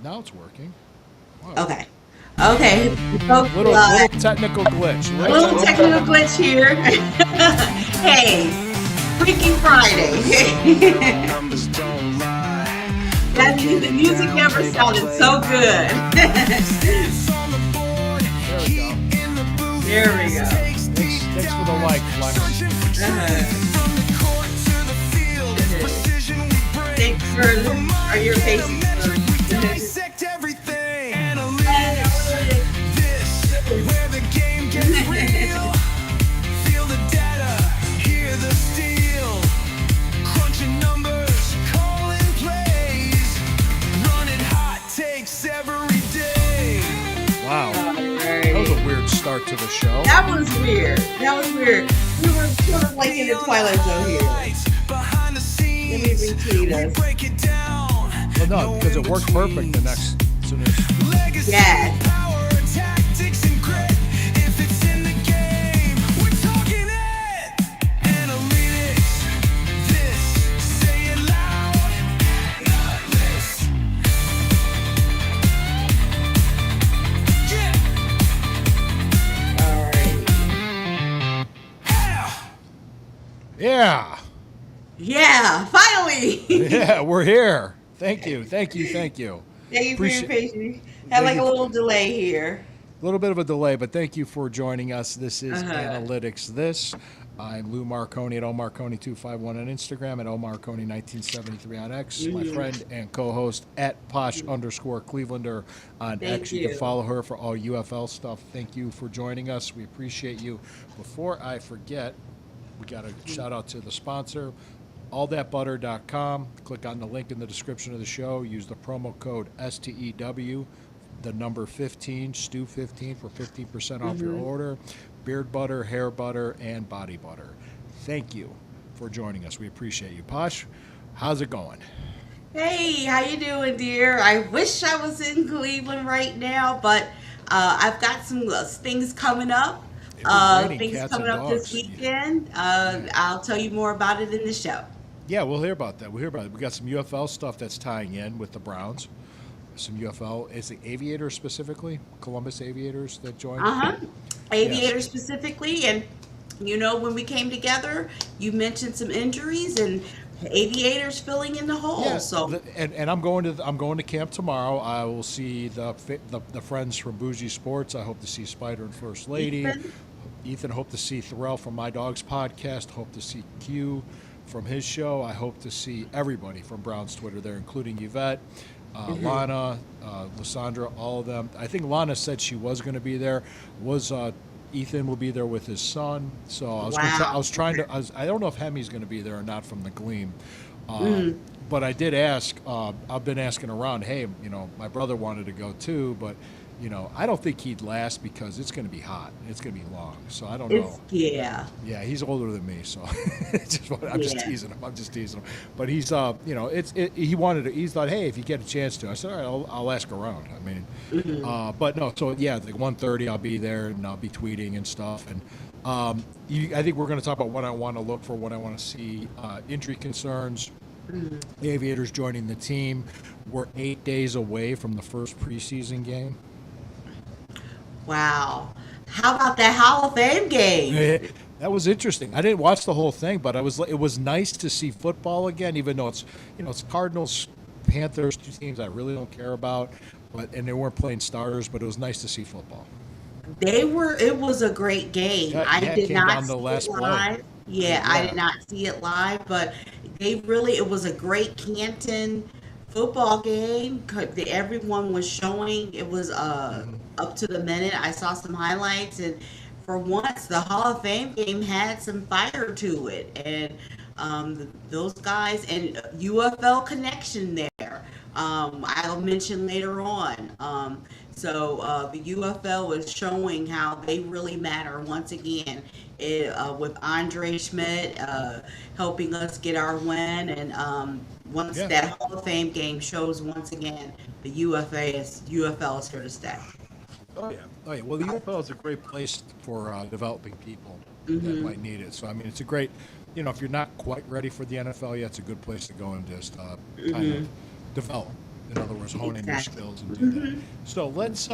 Now it's working. Wow. Okay. Okay. Folks, Little technical glitch. a little technical glitch here. Hey, Freaky Friday. The music never sounded so good. There we go. There we go. Thanks for the like, Flex. Thanks for your patience. Where the game gets real. Feel the data, hear the steel. Crunching numbers, calling plays. Running hot takes every day. Wow. That was a weird start to the show. That was weird. We were sort of like in the Twilight Zone here. Behind the Let me scenes, retweet we us. break it down. Well, no, because it worked perfect the next. As soon as Legacy, Yes. power, tactics, and grit. If it's in the game, we're talking it. Analytics, this, say it loud. Not this. Yeah. All right. yeah, Yeah, finally. yeah, we're here. Thank you. Thank you for your Appreciate- patience. Had like Thank a you. little delay here. A little bit of a delay, but thank you for joining us. This is Uh-huh. Analytics This. I'm Lou Marconi at omarconi251 on Instagram, at omarconi1973 on X. My friend and co-host at posh_Clevelander on Thank X. You you. can follow her for all UFL stuff. Thank you for joining us. We appreciate you. Before I forget, we got a shout out to the sponsor, allthatbutter.com. Click on the link in the description of the show. Use the promo code STEW, the number 15, Stu15 for 15% off your order. Beard butter, hair butter, and body butter. Thank you for joining us. We appreciate you. Posh, how's it going? Hey, how you doing, dear? I wish I was in Cleveland right now, but I've got some things coming up. It was raining Things cats coming and up this dogs. weekend. I'll tell you more about it in the show. Yeah, we'll hear about that. We got some UFL stuff that's tying in with the Browns. Some UFL. Is it Aviators specifically? Columbus Aviators that joined? Uh-huh. Aviators Yes. specifically, and when we came together, you mentioned some injuries and Aviators filling in the hole. Yeah, So and I'm going to camp tomorrow. I will see the friends from Bougie Sports. I hope to see Spider and First Lady. Ethan, hope to see Thorell from My Dogs podcast. Hope to see Q from his show. I hope to see everybody from Brown's Twitter there, including Yvette, Lana, Lysandra, all of them. I think Lana said she was going to be there. Ethan will be there with his son. So I was I don't know if Hemi's going to be there or not from the Gleam. But I did ask. I've been asking around. Hey, my brother wanted to go too, but I don't think he'd last because it's going to be hot. It's going to be long. So I don't know. yeah. Yeah, he's older than me, so I'm just Yeah. teasing him. But he's, he wanted to. He thought, hey, if you get a chance to, I said, all right, I'll ask around. I mean, but no. So yeah, like 1:30, I'll be there and I'll be tweeting and stuff. And I think we're going to talk about what I want to look for, what I want to see, injury concerns. The Aviators joining the team. We're 8 days away from the first preseason game. Wow. How about that Hall of Fame game? That was interesting. I didn't watch the whole thing, but it was nice to see football again, even though it's Cardinals, Panthers, two teams I really don't care about, and they weren't playing starters, but it was nice to see football. It was a great game. Yeah, I it did came not down to see the last it play. live. Yeah, I Yeah. did not see it live, but it was a great Canton football game. Everyone was showing. It was up to the minute. I saw some highlights, and for once, the Hall of Fame game had some fire to it, and those guys and UFL connection there. I'll mention later on. So the UFL was showing how they really matter once again. With Andre Schmidt helping us get our win, and once Yeah. that Hall of Fame game shows once again, the UFL is here to stay. Oh yeah. Well, the UFL is a great place for developing people that might need it. So I mean, it's a great, if you're not quite ready for the NFL yet, it's a good place to go and just kind of develop. In other words, hone in your Exactly. skills and do that. So let's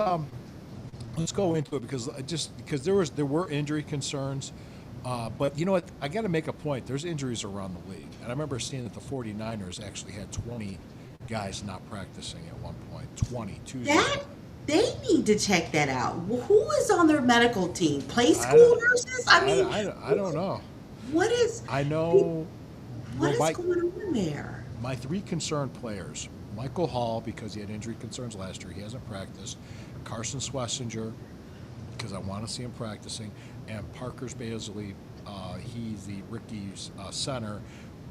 go into it because because there were injury concerns. But you know what? I got to make a point. There's injuries around the league. And I remember seeing that the 49ers actually had 20 guys not practicing at one point. 20, 20. That they need to check that out. Who is on their medical team? Play I school don't, nurses? I mean, I don't know. what is I know. what Well, is going on there? my three concerned players: Michael Hall, because he had injury concerns last year, he hasn't practiced. Carson Schlesinger, because I want to see him practicing, and Parker's Baisley. He's the Ricky's center.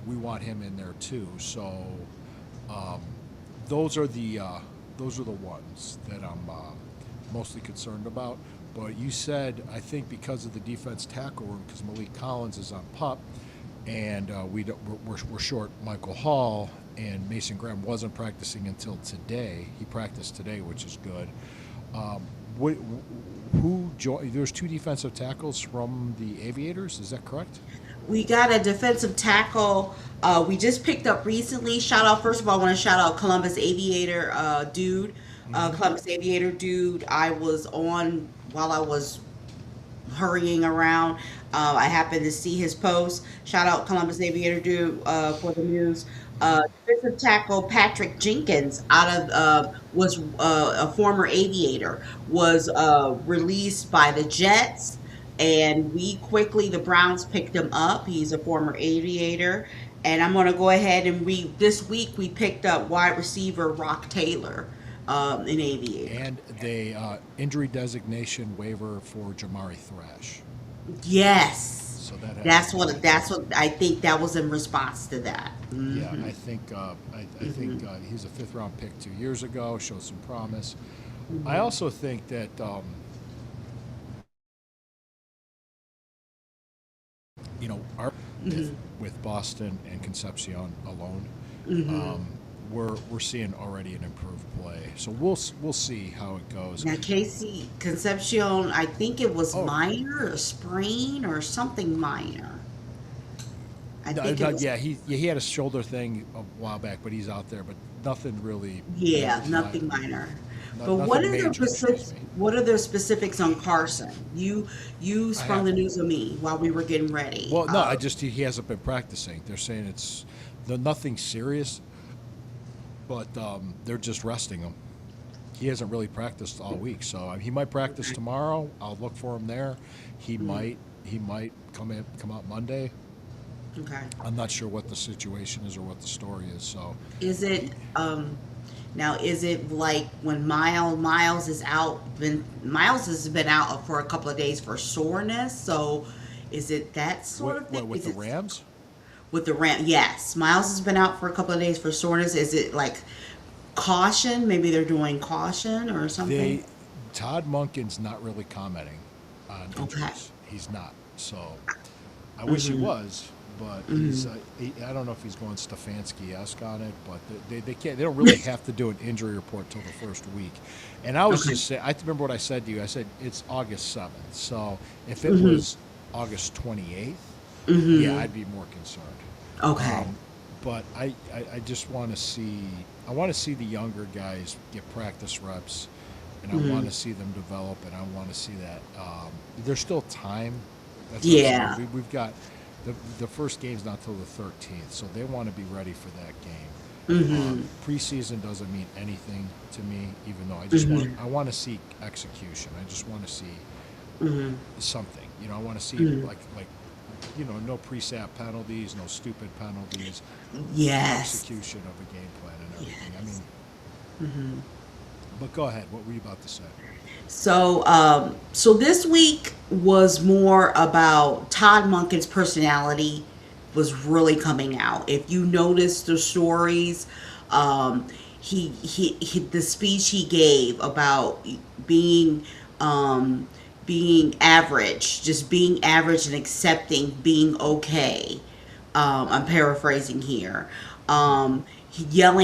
We want him in there too. So um, those are the ones that I'm mostly concerned about. But you said I think because of the defense tackle room, because Malik Collins is on PUP, and we're short Michael Hall, and Mason Graham wasn't practicing until today. He practiced today, which is good. Um, wh- who joined? There's two defensive tackles from the Aviators. Is that correct? We got a defensive tackle. We just picked up recently. Shout out, first of all, I want to shout out Columbus Aviator dude. Columbus Aviator dude. I was on while I was hurrying around. I happened to see his post. Shout out Columbus Aviator dude for the news. Defensive tackle Patrick Jenkins out of was a former Aviator, was released by the Jets, and the Browns picked him up. He's a former Aviator, and I'm going to go ahead and this week we picked up wide receiver Rock Taylor, an Aviator. And they injury designation waiver for Jamari Thrash. Yes. So that has That's to be what that's what I think that was in response to that. Yeah, I think he's a fifth round pick 2 years ago. Showed some promise. I also think that our with Boston and Concepcion alone, we're seeing already an improved play. So we'll see how it goes. Now, Casey Concepcion, I think it was Oh. minor or sprain or something minor. I think it was, Yeah, he had a shoulder thing a while back, but he's out there. But nothing really. yeah, nothing minor. No- But nothing what are major, the specifics? excuse me. What are the specifics on Carson? You sprung the news on me while we were getting ready. Well, no, he hasn't been practicing. They're saying it's nothing serious, but they're just resting him. He hasn't really practiced all week, so he might practice tomorrow. I'll look for him there. He might come out Monday. Okay. I'm not sure what the situation is or what the story is. So Is it now? Is it like when Miles is out? Miles has been out for a couple of days for soreness. So, is it that sort of thing? with Is the it- Rams? With the Ram, yes. Miles has been out for a couple of days for soreness. Is it like caution? Maybe they're doing caution or something. Todd Monken's not really commenting on Okay. injuries. He's not. So I wish he was, but he's. I don't know if he's going Stefanski-esque on it, but they can't. They don't really have to do an injury report till the first week. And I was just saying. I remember what I said to you. I said it's August 7th. So if it was August 28th, yeah, I'd be more concerned. Okay. But I just want to see. I want to see the younger guys get practice reps, and I want to see them develop, and I want to see that. There's still time. That's what I'm Yeah. saying. We've got the first game's not till the 13th, so they want to be ready for that game. Preseason doesn't mean anything to me, even though I want to see execution. I just want to see something. I want to see like no pre-snap penalties, no stupid penalties, Yes. execution of a game plan and everything. I mean, but go ahead. What were you about to say? So this week was more about Todd Monken's personality was really coming out. If you notice the stories, he the speech he gave about being being average, just being average and accepting being okay. I'm paraphrasing here. He yelled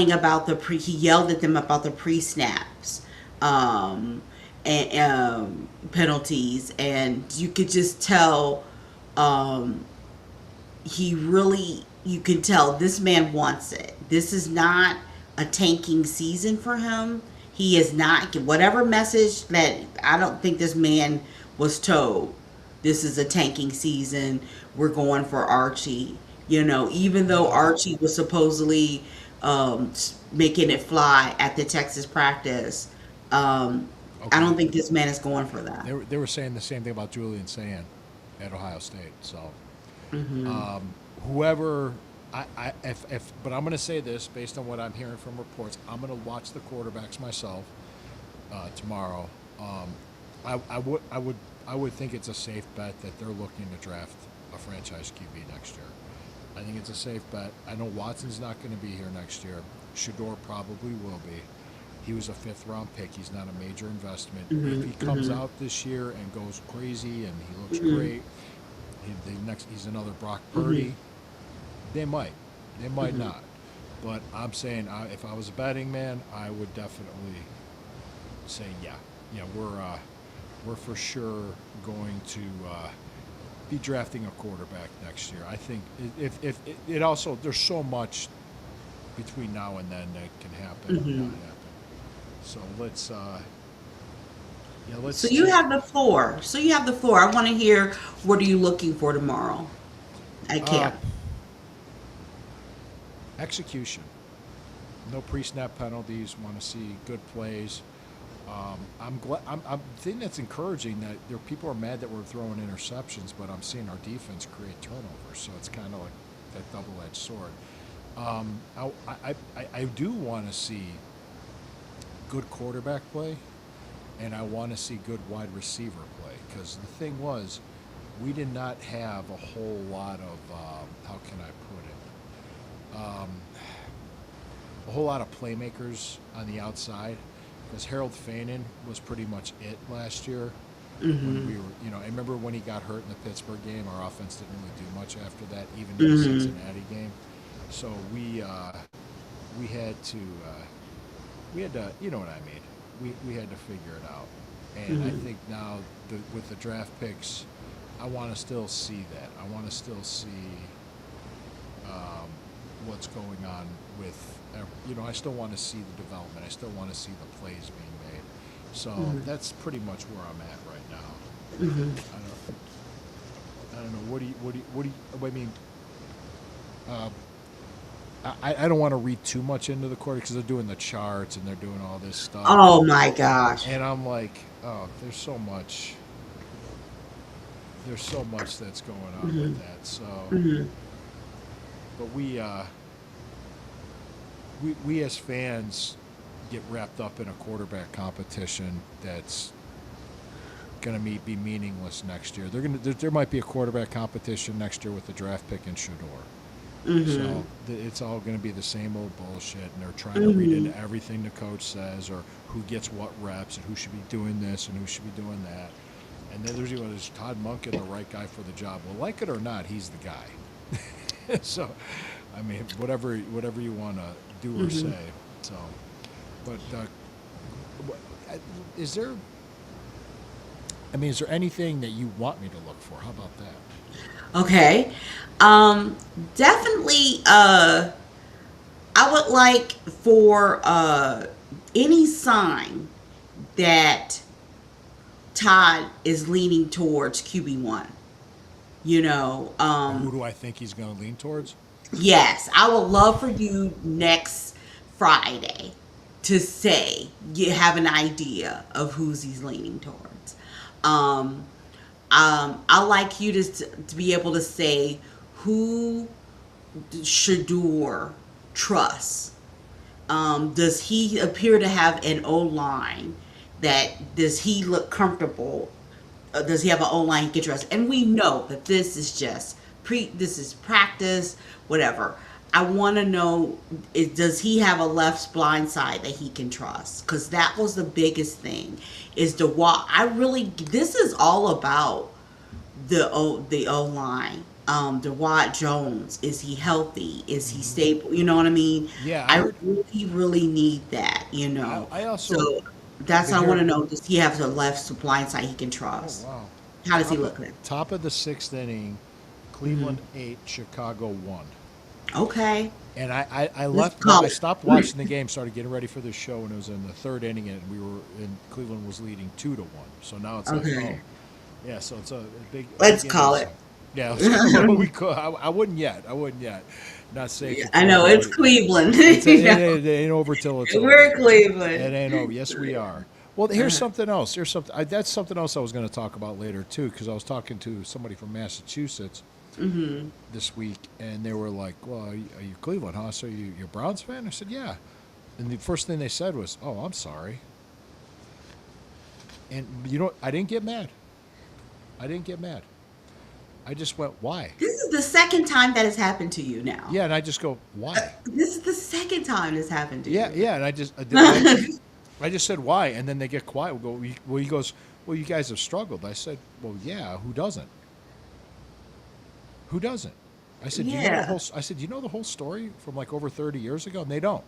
at them about the pre-snaps. And penalties, and you could just tell you can tell this man wants it. This is not a tanking season for him. He is not, whatever message that, I don't think this man was told, this is a tanking season. We're going for Archie. Even though Archie was supposedly making it fly at the Texas practice, I don't think this man is going for that. They were saying the same thing about Julian Sand at Ohio State. So, whoever, but I'm going to say this based on what I'm hearing from reports. I'm going to watch the quarterbacks myself tomorrow. I would think it's a safe bet that they're looking to draft a franchise QB next year. I think it's a safe bet. I know Watson's not going to be here next year. Shador probably will be. He was a 5th-round pick. He's not a major investment. If he comes out this year and goes crazy and he looks great, he's another Brock Purdy. They might not. But I'm saying, if I was a betting man, I would definitely say, we're for sure going to be drafting a quarterback next year. I think if it also, there's so much between now and then that can happen or not happen. So let's. So you have the floor. I want to hear, what are you looking for tomorrow at camp? Execution. No pre-snap penalties. Want to see good plays. I'm glad. I'm thinking that's encouraging that people are mad that we're throwing interceptions, but I'm seeing our defense create turnovers. So it's kind of like that double-edged sword. I do want to see good quarterback play, and I want to see good wide receiver play, because the thing was, we did not have a whole lot of how can I put it, a whole lot of playmakers on the outside, because Harold Fanin was pretty much it last year. When we were, I remember when he got hurt in the Pittsburgh game, our offense didn't really do much after that, even in the Cincinnati game. So we had to, you know what I mean. We had to figure it out, and I think now with the draft picks, I want to still see that. I want to still see what's going on with. I still want to see the development. I still want to see the plays being made. So that's pretty much where I'm at right now. I don't know. What do you? I mean. I don't want to read too much into the quarter, because they're doing the charts and they're doing all this stuff. Oh my gosh! And I'm like, there's so much that's going on with that. So, but we as fans get wrapped up in a quarterback competition that's going to be meaningless next year. There might be a quarterback competition next year with the draft pick in Shador. So it's all going to be the same old bullshit, and they're trying to read into everything the coach says, or who gets what reps, and who should be doing this and who should be doing that. And then there's Todd Monken, the right guy for the job. Well, like it or not, he's the guy. So, I mean, whatever you want to do or say. So, but is there anything that you want me to look for? How about that? Okay. Definitely, I would like for any sign that Todd is leaning towards QB1. Who do I think he's going to lean towards? Yes, I would love for you next Friday to say you have an idea of who's he's leaning towards. I like you to be able to say who Shador trusts. Does he appear to have an O-line does he look comfortable? Does he have an O-line he can trust? And we know that this is just this is practice, whatever. I want to know, does he have a left blind side that he can trust? Because that was the biggest thing, is this is all about the O-line. DeWatt Jones, is he healthy? Is he stable? You know what I mean? Yeah. I really, really need that, I also... So that's what I want to know. Does he have a left blind side he can trust? Oh, wow. How does he look like? Top of the 6th inning, Cleveland 8, Chicago 1. Okay. And I Let's left. call I it. stopped watching the game. Started getting ready for the show, and it was in the third inning, and Cleveland was leading 2-1. So now it's like, Okay. oh, yeah. So it's a Let's big call innings. it. Yeah, we could. I wouldn't yet. I wouldn't yet. Not safe to I call know it, it's but Cleveland. it's You know, it ain't over till it's over. we're It Cleveland. ain't over. Yes, we are. Well, here's something else. Here's something. That's something else I was going to talk about later too, because I was talking to somebody from Massachusetts this week, and they were like, "Well, are you Cleveland, huh? So you're a Browns fan?" I said, "Yeah." And the first thing they said was, "Oh, I'm sorry." And I didn't get mad. I didn't get mad. I just went, "Why?" This is the second time that has happened to you now. Yeah, and I just go, "Why?" This is the second time this happened to Yeah, you. yeah, and I just said why, and then they get quiet. Well, he goes, well, you guys have struggled. I said, well, yeah, who doesn't? Who doesn't? I said, do you know the Yeah. whole? I said, do you know the whole story from like over 30 years ago? And they don't.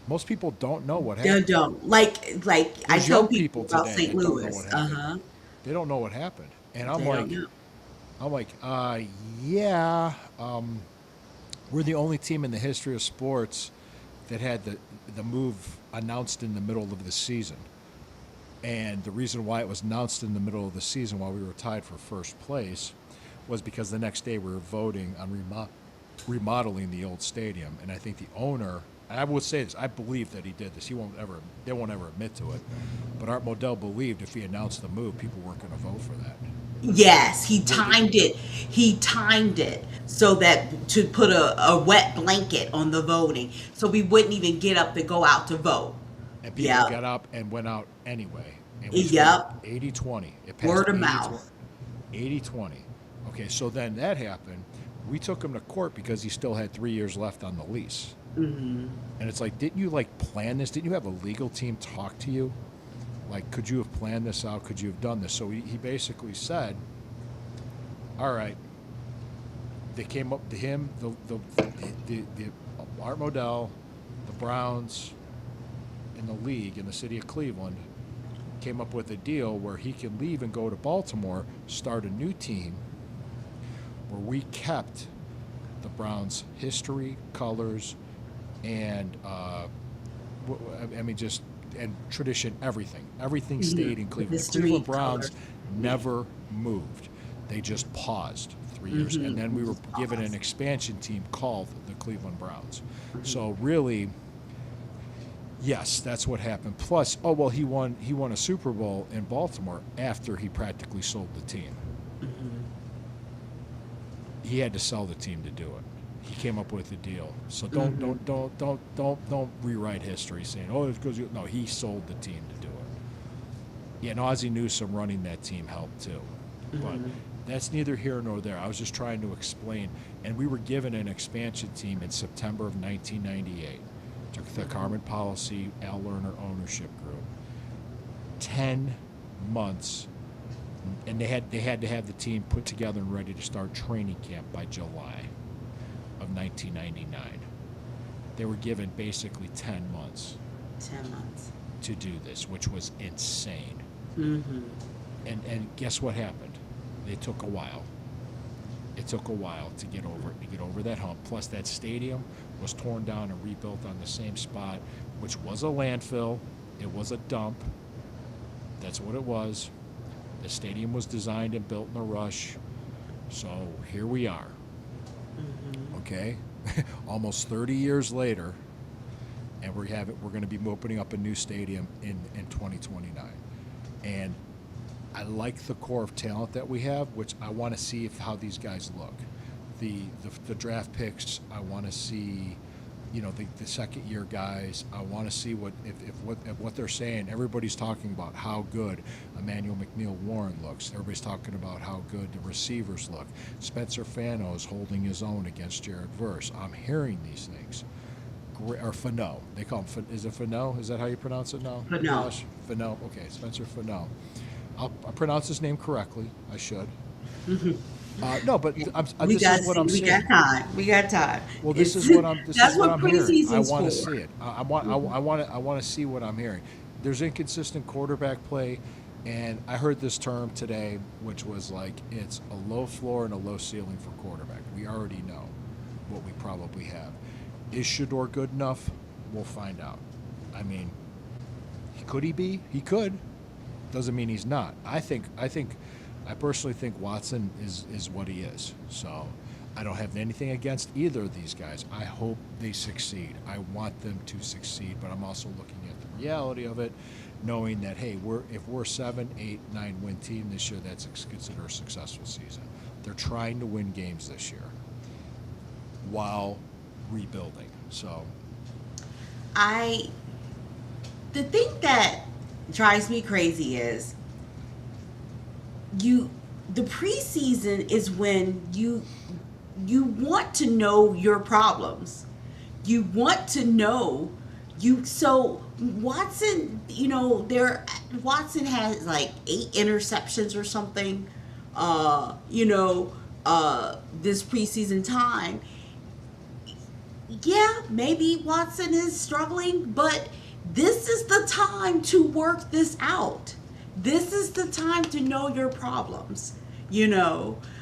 Most people don't know what They happened. don't. Like I There's tell young people people about today St. that don't know what Louis. happened. Uh-huh. They don't know what happened, and They don't know. I'm like, yeah, we're the only team in the history of sports that had the move announced in the middle of the season. And the reason why it was announced in the middle of the season while we were tied for first place was because the next day we were voting on remodeling the old stadium. And I think the owner, and I would say this, I believe that he did this. They won't ever admit to it. But Art Modell believed if he announced the move, people weren't going to vote for that. Yes, he timed it. He timed it so that to put a wet blanket on the voting, so we wouldn't even get up to go out to vote. And people Yep. got up and went out anyway. And we Yep. scored 80-20. It passed Word of 80-20. mouth. 80-20. Okay, so then that happened. We took him to court because he still had 3 years left on the lease. And it's like, didn't you like plan this? Didn't you have a legal team talk to you? Like, could you have planned this out? Could you have done this? So he basically said, all right. They came up to him, the Art Modell, the Browns, in the league in the city of Cleveland came up with a deal where he can leave and go to Baltimore, start a new team where we kept the Browns' history, colors, and I mean just and tradition, everything stayed in Cleveland. The History, Cleveland Browns color. never moved. They just paused 3 years, and then we were given an expansion team called the Cleveland Browns. So really, yes, that's what happened. Plus, oh well, he won a Super Bowl in Baltimore after he practically sold the team. He had to sell the team to do it. He came up with a deal. So don't rewrite history saying, oh, it's because no, he sold the team to do it. Yeah, and Ozzie Newsome running that team helped too. But that's neither here nor there. I was just trying to explain. And we were given an expansion team in September of 1998. Took the Carmen Policy, Al Lerner ownership group. 10 months, and they had to have the team put together and ready to start training camp by July of 1999. They were given basically 10 months 10 months. to do this, which was insane. And guess what happened? They took a while. It took a while to get over that hump. Plus, that stadium was torn down and rebuilt on the same spot, which was a landfill. It was a dump. That's what it was. The stadium was designed and built in a rush. So here we are. Okay, almost 30 years later, and we're going to be opening up a new stadium in 2029. And I like the core of talent that we have, which I want to see how these guys look. The draft picks, I want to see, the second year guys. I want to see what they're saying. Everybody's talking about how good Emmanuel McNeil Warren looks. Everybody's talking about how good the receivers look. Spencer Fano is holding his own against Jared Verse. I'm hearing these things. Or Fano. They call him, is it Fano? Is that how you pronounce it now? Fano. Josh? Fano. Okay, Spencer Fano. I'll pronounce his name correctly. I should. No, but this is what I'm We saying. got time. We got time. Well, this is what I'm. This That's is what what I'm hearing. I preseason's want to for. see it. I want to see what I'm hearing. There's inconsistent quarterback play, and I heard this term today, which was like it's a low floor and a low ceiling for quarterback. We already know what we probably have, Is Shador good enough? We'll find out. I mean, could he be? He could. Doesn't mean he's not. I personally think Watson is what he is. So I don't have anything against either of these guys. I hope they succeed. I want them to succeed, but I'm also looking at the reality of it, knowing that, hey, if we're 7, 8, 9 win team this year, that's considered a successful season. They're trying to win games this year while rebuilding. So the thing that drives me crazy is the preseason is when you want to know your problems. You want to know so Watson, Watson has like 8 interceptions or something, this preseason time. Yeah, maybe Watson is struggling, but this is the time to work this out. This is the time to know your problems.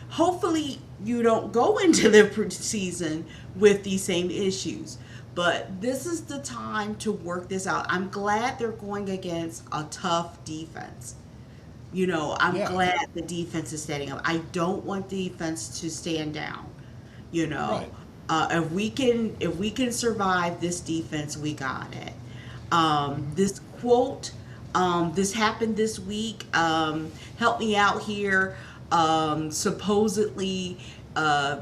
Hopefully you don't go into the season with these same issues, but this is the time to work this out. I'm glad they're going against a tough defense. I'm glad the defense is standing up. I don't want defense to stand down. Right. If we can survive this defense, we got it. This quote, this happened this week. Help me out here. Supposedly,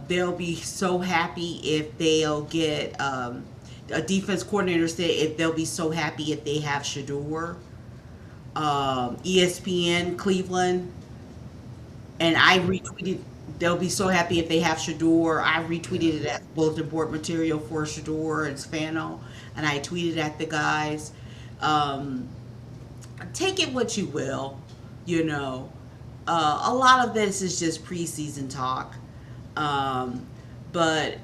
they'll be so happy if they'll get a defense coordinator said if they'll be so happy if they have Shador. ESPN Cleveland, and I retweeted. They'll be so happy if they have Shador. I retweeted it as bulletin board material for Shador and Spano, and I tweeted at the guys. Take it what you will, a lot of this is just preseason talk, but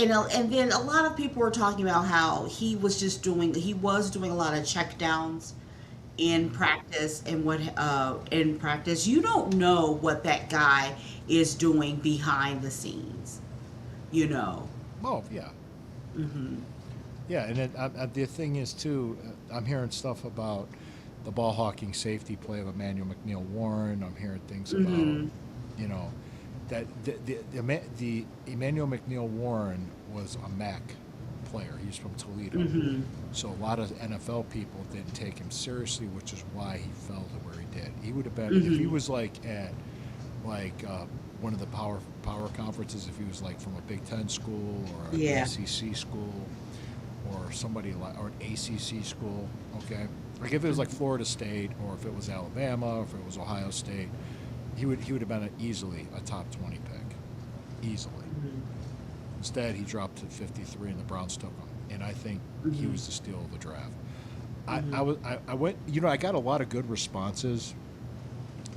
and then a lot of people were talking about how he was doing a lot of check downs in practice and in practice. You don't know what that guy is doing behind the scenes, Oh, yeah. Mm-hmm. Yeah, and then, the thing is, too, I'm hearing stuff about the ball hawking safety play of Emmanuel McNeil-Warren. I'm hearing things about, that the Emmanuel McNeil-Warren was a MAC player. He's from Toledo. Mm-hmm. So a lot of NFL people didn't take him seriously, which is why he fell to where he did. He would have been, if he was at one of the power conferences, if he was from a Big Ten school or an ACC school or somebody or an ACC school, okay? If it was Florida State or if it was Alabama or if it was Ohio State, he would have been easily a top 20 pick, easily. Mm-hmm. Instead, he dropped to 53 and the Browns took him, and I think he was the steal of the draft. I went, I got a lot of good responses,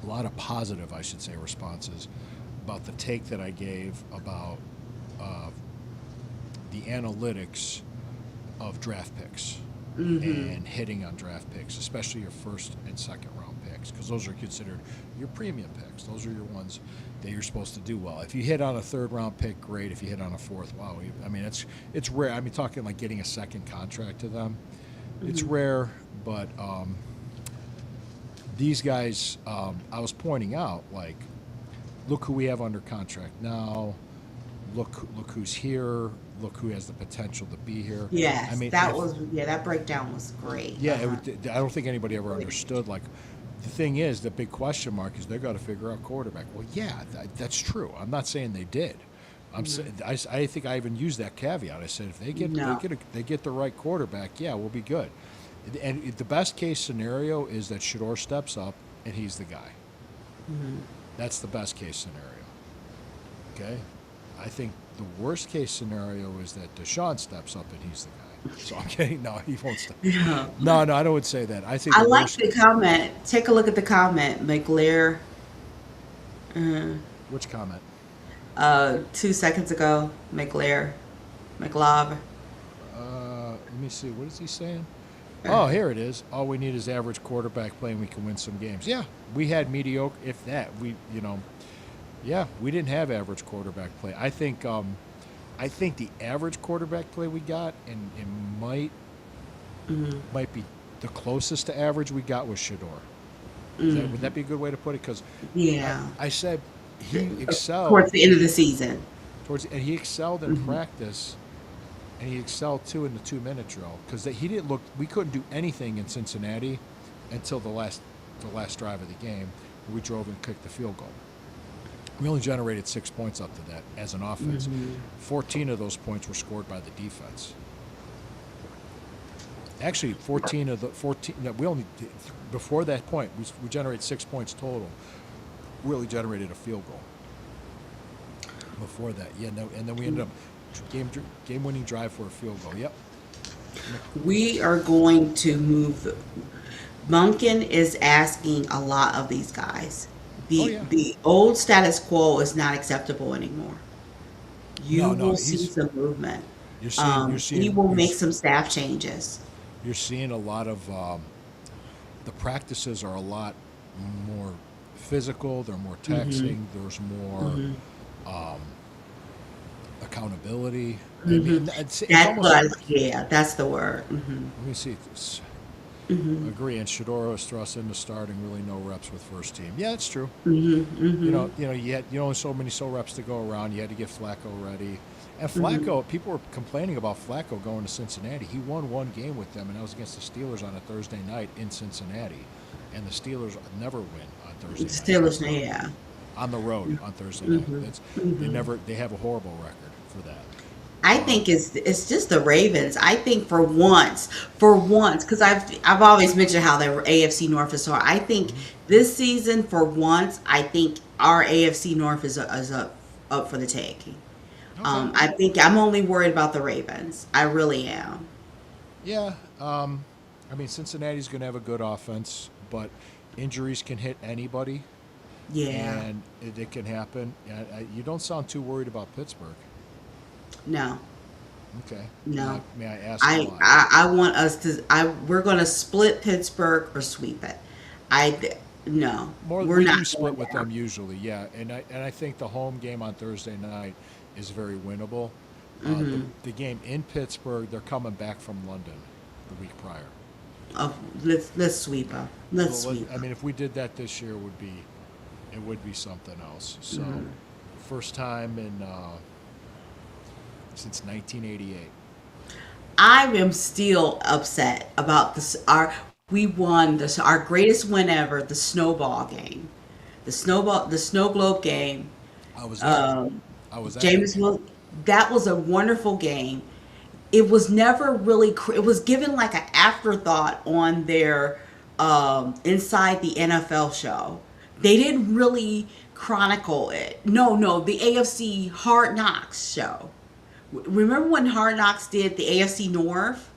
a lot of positive, I should say, responses about the take that I gave about the analytics of draft picks and hitting on draft picks, especially your first and second round picks, because those are considered your premium picks. Those are your ones that you're supposed to do well. If you hit on a third round pick, great. If you hit on a fourth, wow. It's rare. Talking getting a second contract to them. It's rare, but these guys, I was pointing out, look who we have under contract now. Look who's here. Look who has the potential to be here. Yes, that breakdown was great. Yeah, I don't think anybody ever understood. The thing is, the big question mark is they've got to figure out quarterback. Well, yeah, that's true. I'm not saying they did. I think I even used that caveat. I said if they get the right quarterback, yeah, we'll be good. And the best case scenario is that Shador steps up and he's the guy. Mm-hmm. That's the best case scenario. Okay, I think the worst case scenario is that Deshaun steps up and he's the guy. So I'm kidding. No, he won't step. Yeah. No, I don't say that. I think I like the comment. Take a look at the comment, McLear. Which comment? 2 seconds ago, McLear. McLav. Let me see. What is he saying? Oh, here it is. All we need is average quarterback play, and we can win some games. Yeah, we had mediocre, if that. We didn't have average quarterback play. I think I think the average quarterback play we got, and it might be the closest to average we got was Shador. Would that be a good way to put it? Because Yeah. I said he excelled Towards the end of the season. and he excelled in practice, and he excelled too in the 2-minute drill because he didn't look. We couldn't do anything in Cincinnati until the last drive of the game. Where we drove and kicked the field goal. We only generated 6 points up to that as an offense. 14 of those points were scored by the defense. Actually, 14 of the 14. No, we only before that point we generated 6 points total. Really generated a field goal. Before that, no, and then we ended up game-winning drive for a field goal. Yep. We are going to move. Monken is asking a lot of these guys. The old status quo is not acceptable anymore. You will see some movement. You're seeing. He will make some staff changes. You're seeing a lot of the practices are a lot more physical. They're more taxing. There's more accountability. I mean, it's that's the word. Let me see. Agree. And Shador was thrust into starting, really no reps with first team. Yeah, it's true. You only so many reps to go around. You had to get Flacco ready. And Flacco, people were complaining about Flacco going to Cincinnati. He won one game with them, and that was against the Steelers on a Thursday night in Cincinnati. And the Steelers never win on Thursday night. On the road on Thursday night. They have a horrible record for that. I think it's just the Ravens. I think for once, because I've always mentioned how the AFC North is hard. I think this season, for once, I think our AFC North is up for the taking. Okay. I think I'm only worried about the Ravens. I really am. Yeah. I mean, Cincinnati's going to have a good offense, but injuries can hit anybody. Yeah. And it can happen. You don't sound too worried about Pittsburgh. No. Okay. No. May I ask why? I want us to. We're going to split Pittsburgh or sweep it. No. We do split with them usually, yeah. And I think the home game on Thursday night is very winnable. The game in Pittsburgh, they're coming back from London the week prior. Oh, let's sweep them. Let's sweep. I mean, if we did that this year, it would be something else. So, first time in since 1988. I am still upset about this. We won our greatest win ever, the snowball game, the snow globe game. I was there. I was at James Wilson. That was a wonderful game. It was never really. It was given like an afterthought on their Inside the NFL show. They didn't really chronicle it. No, the AFC Hard Knocks show. Remember when Hard Knocks did the AFC North?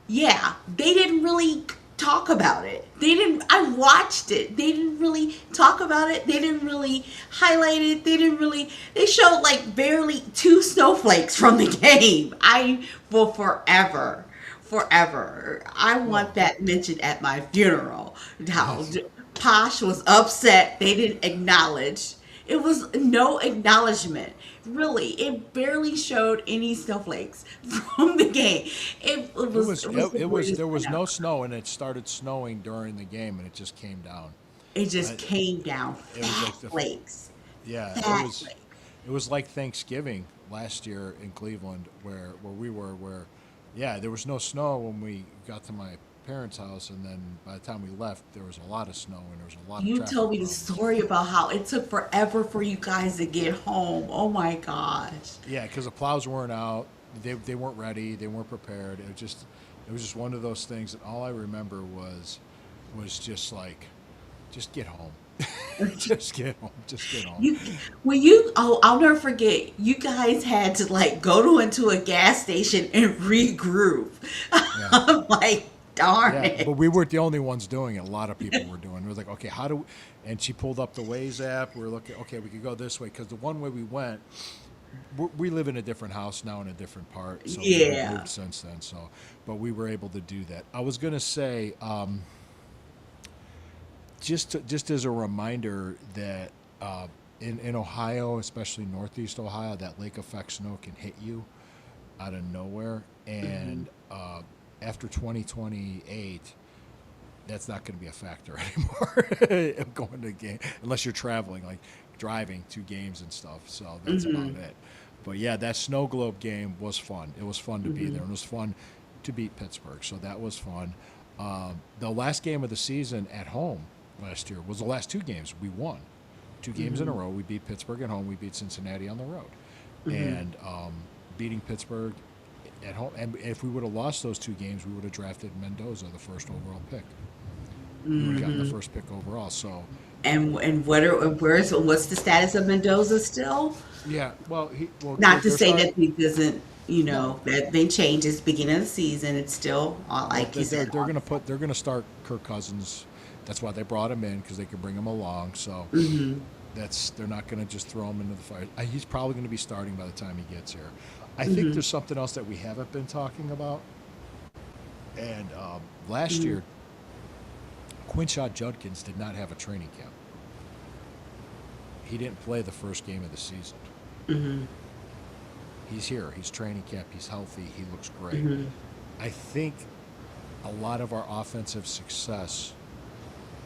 Yeah, they didn't really talk about it. I watched it. They didn't really talk about it. They didn't really highlight it. They showed like barely 2 snowflakes from the game. I will forever. I want that mentioned at my funeral. How Posh was upset. They didn't acknowledge. It was no acknowledgement. Really, it barely showed any snowflakes from the game. There was no snow, and it started snowing during the game, and it just came down. It just came down. It was like flakes. Yeah, it was like Thanksgiving last year in Cleveland, where we were. There was no snow when we got to my parents' house, and then by the time we left, there was a lot of snow and there was a lot of traffic. You told me the story about how it took forever for you guys to get home. Oh my gosh. Yeah, because the plows weren't out. They weren't ready. They weren't prepared. It was just one of those things that all I remember was just like, just get home. Just get home. I'll never forget. You guys had to like go into a gas station and regroup. Yeah. I'm like, darn it. But we weren't the only ones doing it. A lot of people were doing it. It was like, okay, and she pulled up the Waze app. We were looking, okay, we could go this way. Because the one way we went, we live in a different house now in a different part. So we've moved since then. So, but we were able to do that. I was going to say, just as a reminder that in Ohio, especially Northeast Ohio, that lake effect snow can hit you out of nowhere. And after 2028, that's not going to be a factor anymore. Going to game unless you're traveling, like driving to games and stuff. So that's about it. But yeah, that snow globe game was fun. It was fun to be there, and it was fun to beat Pittsburgh. So that was fun. The last game of the season at home last year was the last two games we won. Two games in a row. We beat Pittsburgh at home. We beat Cincinnati on the road. And beating Pittsburgh at home. And if we would have lost those two games, we would have drafted Mendoza, the first overall pick. We would have gotten the first pick overall. So And what's the status of Mendoza still? yeah, well, Not to they're say starting- that he doesn't, that they changed. It's beginning of the season. It's still like you they're said. they're gonna start Kirk Cousins. That's why they brought him in, because they could bring him along. So they're not gonna just throw him into the fire. He's probably gonna be starting by the time he gets here. I think there's something else that we haven't been talking about. And last year, Quinshot Judkins did not have a training camp. He didn't play the first game of the season. He's here. He's training camp. He's healthy. He looks great. I think a lot of our offensive success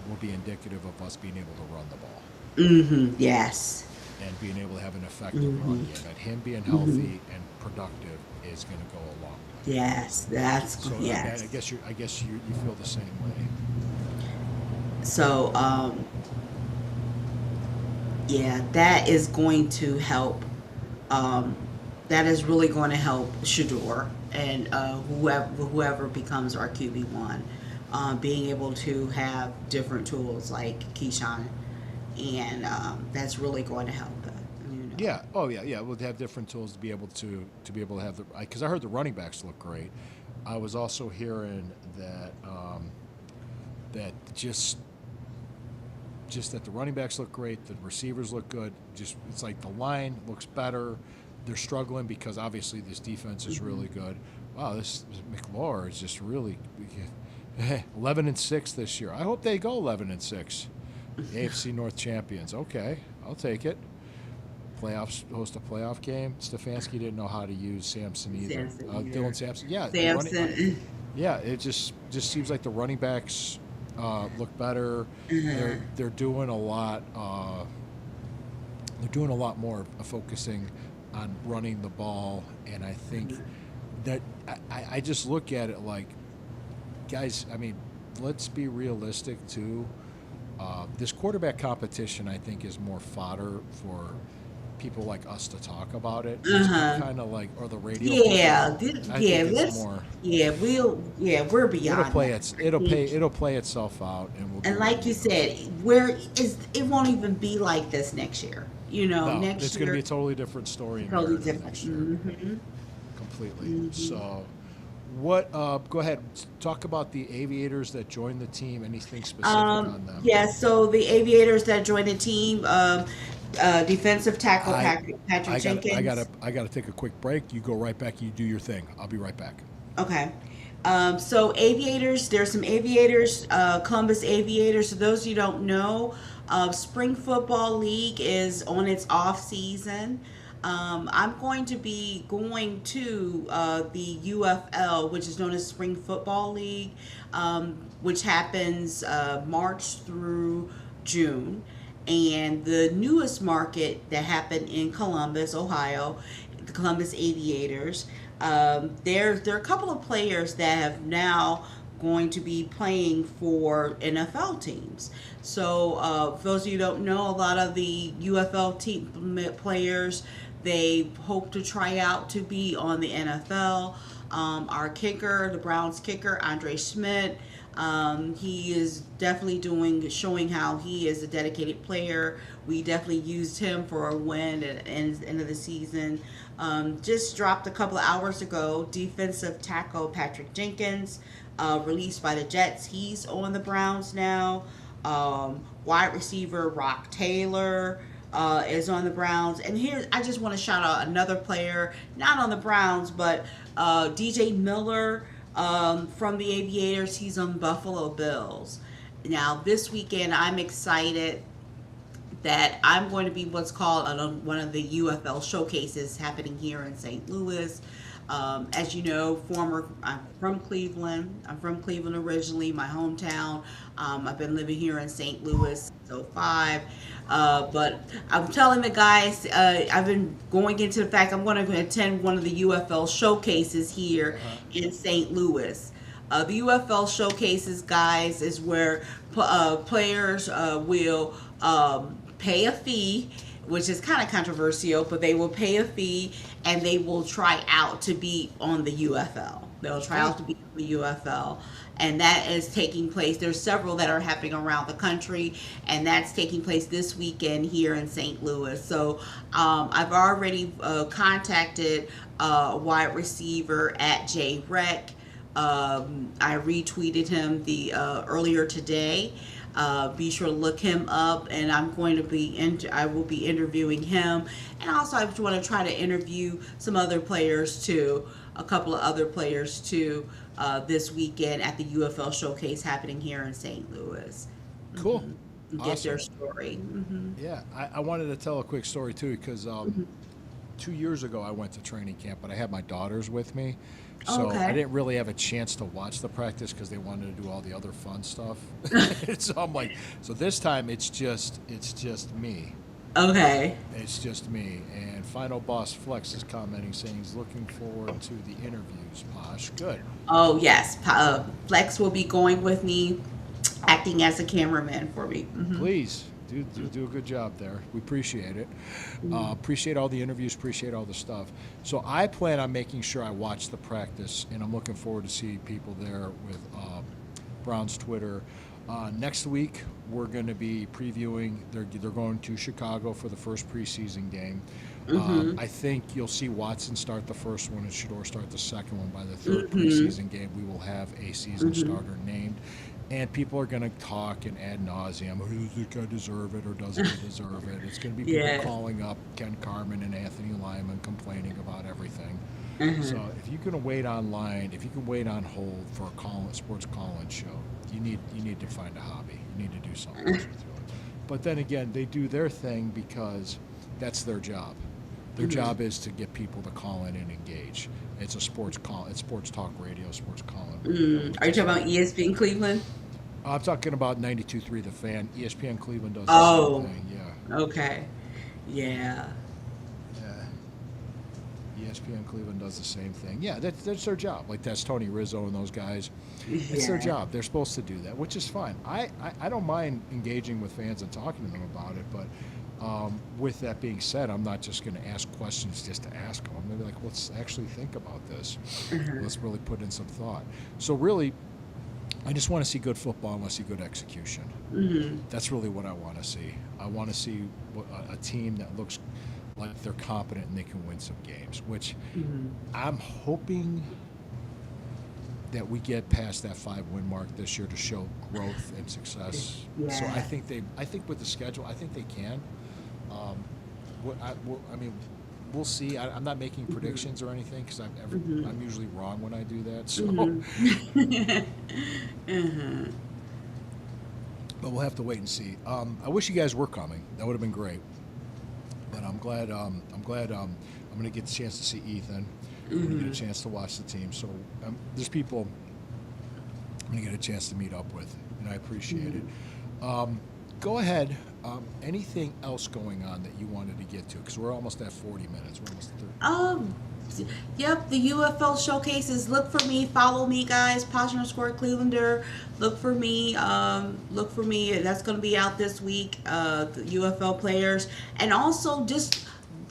will be indicative of us being able to run the ball Yes. and being able to have an effective run game. And him being healthy and productive is going to go a long way. Yes. That's So yes. I guess you feel the same way. So, yeah, that is going to help. That is really going to help Shador and whoever becomes our QB1, being able to have different tools like Keyshawn, and that's really going to help. Yeah. Oh, yeah. Yeah. We'll have different tools to be able to have the, because I heard the running backs look great. I was also hearing that that just that the running backs look great, the receivers look good. Just it's like the line looks better. They're struggling because obviously this defense is really good. Wow, this McLaurin is just really 11-6 this year. I hope they go 11-6. AFC North champions. Okay, I'll take it. Playoffs, host a playoff game. Stefanski didn't know how to use Sampson either. Dylan Sampson. Yeah, Sampson. yeah. It just seems like the running backs look better. They're doing a lot. They're doing a lot more focusing on running the ball, and I think that I just look at it like, guys. I mean, let's be realistic too. This quarterback competition, I think, is more fodder for people like us to talk about it. Kind of like, or the radio. Yeah, I think it's more. we're beyond. It'll play itself out, and we'll. And like you said, it won't even be like this next year. No, next it's year going to be a totally different story. totally narrative different. next year. Completely. So, what? Go ahead. Talk about the Aviators that joined the team. Anything specific on them? Yeah, so the Aviators that joined the team, defensive tackle Patrick Jenkins. I gotta take a quick break. You go right back. You do your thing. I'll be right back. Okay. So Aviators, there's some Aviators, Columbus Aviators. So those you don't know, Spring Football League is on its off season. I'm going to be going to the UFL, which is known as Spring Football League, which happens March through June. And the newest market that happened in Columbus, Ohio, the Columbus Aviators, there are a couple of players that have now going to be playing for NFL teams. So for those of you who don't know, a lot of the UFL team players, they hope to try out to be on the NFL. Our kicker, the Browns kicker, Andre Schmidt, he is definitely showing how he is a dedicated player. We definitely used him for a win at the end of the season. Just dropped a couple of hours ago, defensive tackle Patrick Jenkins, released by the Jets. He's on the Browns now. Wide receiver Rock Taylor is on the Browns. And here, I just want to shout out another player, not on the Browns, but DJ Miller from the Aviators. He's on Buffalo Bills. Now, this weekend, I'm excited that I'm going to be what's called one of the UFL showcases happening here in St. Louis. As you know, I'm from Cleveland. I'm from Cleveland originally, my hometown. I've been living here in St. Louis since '05. But I'm telling the guys, I've been going into the fact I'm going to attend one of the UFL showcases here in St. Louis. The UFL showcases, guys, is where players will pay a fee, which is kind of controversial, but they will pay a fee and they will try out to be on the UFL. They'll try out to be on the UFL. And that is taking place. There's several that are happening around the country, and that's taking place this weekend here in St. Louis. So I've already contacted a wide receiver at JREC. I retweeted him earlier today. Be sure to look him up, and I will be interviewing him, and also I want to try to interview some other players too, a couple of other players too, this weekend at the UFL showcase happening here in St. Louis. Cool. And get their story. Yeah, I wanted to tell a quick story too, because 2 years ago I went to training camp, but I had my daughters with me. So Okay. I didn't really have a chance to watch the practice because they wanted to do all the other fun stuff. So I'm like, so this time it's just me. Okay. It's just me. And Final Boss Flex is commenting saying he's looking forward to the interviews. Posh, good. Oh yes, Flex will be going with me, acting as a cameraman for me. Please do a good job there. We appreciate it. Appreciate all the interviews. Appreciate all the stuff. So I plan on making sure I watch the practice, and I'm looking forward to seeing people there with Brown's Twitter. Next week we're going to be previewing. They're going to Chicago for the first preseason game. I think you'll see Watson start the first one and Shador start the second one. By the third preseason game, we will have a season starter named. And people are going to talk and ad nauseum. Does this guy deserve it or doesn't he deserve it? It's going to be people Yeah. calling up Ken Carman and Anthony Lyman complaining about everything. So if you can wait online, if you can wait on hold for a sports call-in show, you need to find a hobby. You need to do something else with it. But then again, they do their thing because that's their job. Their job is to get people to call in and engage. It's a sports call. It's sports talk radio, sports call-in. Are you talking about ESPN Cleveland? I'm talking about 92.3 The Fan. ESPN Cleveland does the Oh. same thing. Yeah. Okay. Yeah. Yeah. ESPN Cleveland does the same thing. Yeah, that's their job. Like, that's Tony Rizzo and those guys. It's their Yeah. job. They're supposed to do that, which is fine. I don't mind engaging with fans and talking to them about it, but with that being said, I'm not just going to ask questions just to ask them. I'm going to be like, let's actually think about this. Let's really put in some thought. So really, I just want to see good football. I want to see good execution. That's really what I want to see. I want to see a team that looks like they're competent and they can win some games, which I'm hoping that we get past that 5-win mark this year to show growth and success. So Yeah. I think with the schedule, I think they can. I mean, we'll see. I'm not making predictions or anything because I'm usually wrong when I do that. So, but we'll have to wait and see. I wish you guys were coming. That would have been great. But I'm glad. I'm going to get the chance to see Ethan. I'm going to get a chance to watch the team. So there's people I'm going to get a chance to meet up with, and I appreciate it. Go ahead. Anything else going on that you wanted to get to? Because we're almost at 40 minutes. We're almost at 30. Yep, the UFL showcases. Look for me, follow me, guys. Posh_Clevelander. Look for me. That's going to be out this week. The UFL players, and also just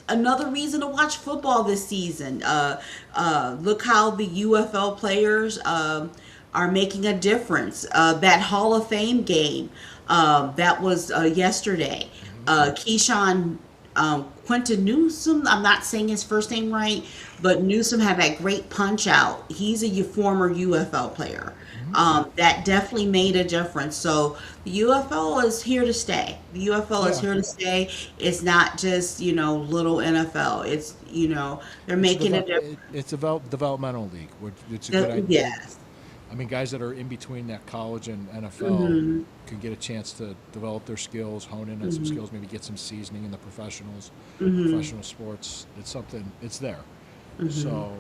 another reason to watch football this season. Look how the UFL players are making a difference. That Hall of Fame game that was yesterday. Keyshawn Quentin Newsom, I'm not saying his first name right, but Newsom had that great punch out. He's a former UFL player. That definitely made a difference. So the UFL is here to stay. The UFL is here to stay. It's not just, little NFL. It's, they're making a difference. It's a developmental league. It's a good idea. Yes. I mean, guys that are in between that college and NFL Mm-hmm. can get a chance to develop their skills, hone in on some Mm-hmm. skills, maybe get some seasoning in the Mm-hmm. professional sports. It's something. It's there. Mm-hmm. So,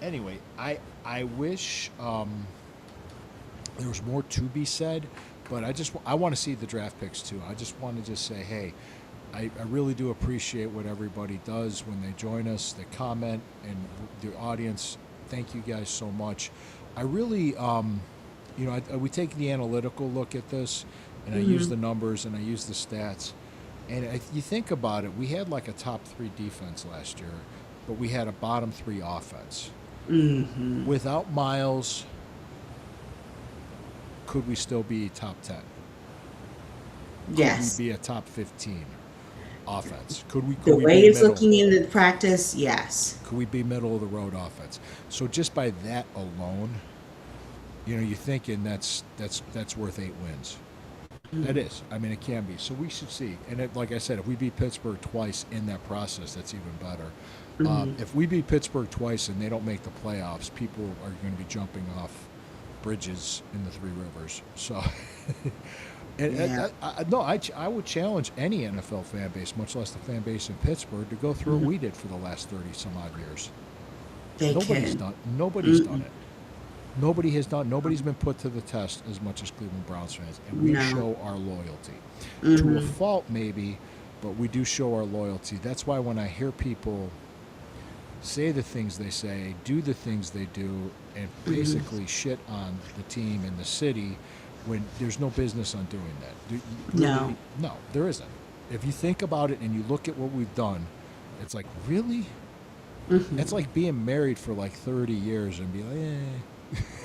anyway, I wish there was more to be said, but I want to see the draft picks too. I just want to just say, hey, I really do appreciate what everybody does when they join us, they comment, and the audience. Thank you guys so much. I really, we take the analytical look at this, and I use the numbers and I use the stats. And if you think about it, we had like a top 3 defense last year, but we had a bottom 3 offense. Mm-hmm. Without Miles, could we still be top 10? Could Yes. we be a top 15 offense? Could we? The Could we way be it's middle? looking in the practice, yes. Could we be middle of the road offense? So just by that alone, you're thinking that's worth 8 wins. That is. I mean, it can be. So we should see. And like I said, if we beat Pittsburgh twice in that process, that's even better. If we beat Pittsburgh twice and they don't make the playoffs, people are going to be jumping off bridges in the Three Rivers. So, Yeah. I would challenge any NFL fan base, much less the fan base in Pittsburgh, to go through what we did for the last 30 some odd years. They Nobody's can. done. Nobody's done it. Nobody has done. Nobody's been put to the test as much as Cleveland Browns fans, and we No. show our loyalty to a fault, maybe, but we do show our loyalty. That's why when I hear people say the things they say, do the things they do, and basically shit on the team and the city, when there's no business on doing that. No. No, there isn't. If you think about it and you look at what we've done, it's like, really? It's like being married for like 30 years and be like,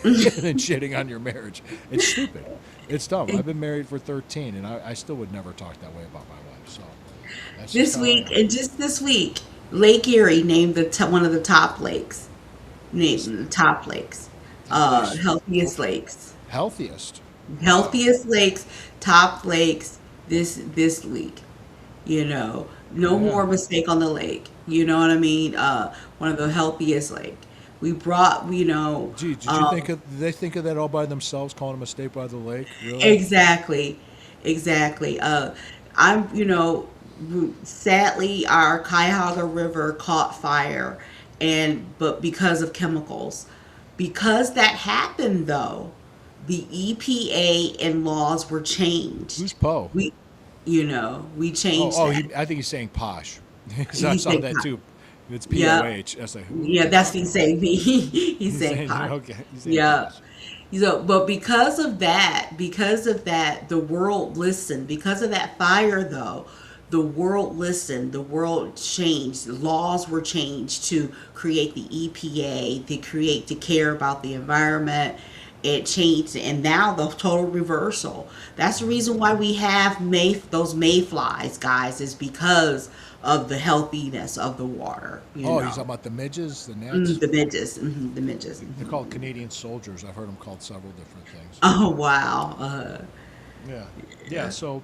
and then shitting on your marriage. It's stupid. It's dumb. I've been married for 13, and I still would never talk that way about my wife. So that's just This how I week, am. and just this week, Lake Erie named one of the top lakes. Named the top lakes. Healthiest lakes. Healthiest. Healthiest lakes, top lakes this week. No Yeah. more mistake on the lake. You know what I mean? One of the healthiest lake. We brought, Gee, did you think of? Did they think of that all by themselves, calling them a state by the lake? Really? exactly, exactly. Sadly, our Cuyahoga River caught fire, but because of chemicals, because that happened though, the EPA and laws were changed. Who's Poe? We Oh, changed oh, that. I think he's saying posh. So I He saw said that po- too. It's Yeah. POH. That's like, who? Yeah, that's what he's saying. He's He's saying saying, pot. okay. He's saying Yeah. posh. But because of that, the world listened. Because of that fire, though, the world listened. The world changed. Laws were changed to create the EPA, to care about the environment. It changed, and now the total reversal. That's the reason why we have those mayflies, guys, is because of the healthiness of the water. Oh, he's talking about the midges, the gnats. The midges, the midges. They're called Canadian soldiers. I've heard them called several different things. Oh wow. Yeah. Yeah. So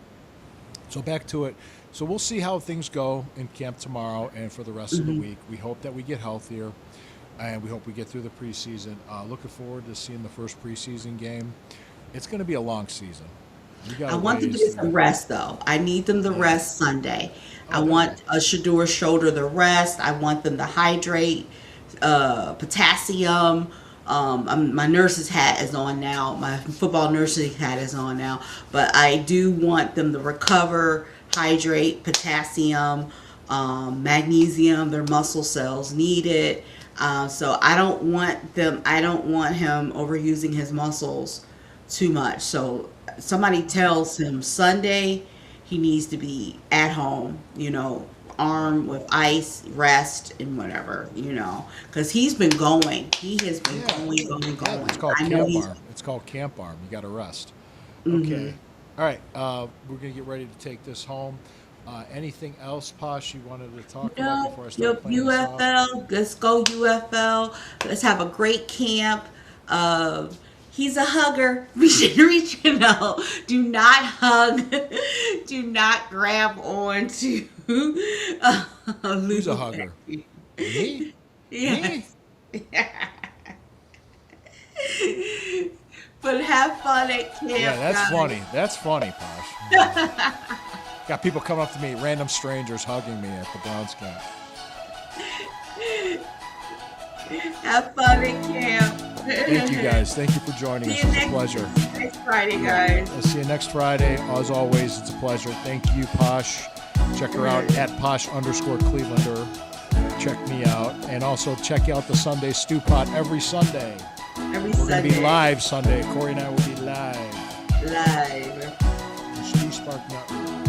back to it. So we'll see how things go in camp tomorrow and for the rest of the week. We hope that we get healthier, and we hope we get through the preseason. Looking forward to seeing the first preseason game. It's going to be a long season. We got I want them to ways get some rest though. I need them to rest Sunday. I want Shador's shoulder to rest. I want them to hydrate, potassium. My nurse's hat is on now. My football nursing hat is on now. But I do want them to recover, hydrate, potassium, magnesium. Their muscle cells need it. So I don't want him overusing his muscles too much. So somebody tells him Sunday he needs to be at home, armed with ice, rest, and whatever, because he's been going. He has been going. Yeah, it's called I know camp he's. arm. It's called camp arm. You got to rest. Mm-hmm. Okay. All right. We're gonna get ready to take this home. Anything else, Posh, you wanted to talk about No, before I start yep, playing this off? UFL. Let's go UFL. Let's have a great camp. He's a hugger. Do not hug. Do not grab on to. Who's a hugger? Me? Yes. But have fun at camp. Yeah, that's guys. funny. That's funny, Posh. Got people coming up to me, random strangers hugging me at the Browns camp. Have fun at camp. Thank you guys. Thank you for joining us. See you It's a pleasure. next Friday, guys. I'll see you next Friday. As always, it's a pleasure. Thank you, Posh. Check her out at Posh_Clevelander. Check me out. And also check out the Sunday Stew Pot every Sunday. Every We're going to Sunday. be live Sunday. Corey and I will be live. Live. The Stew Spark Network.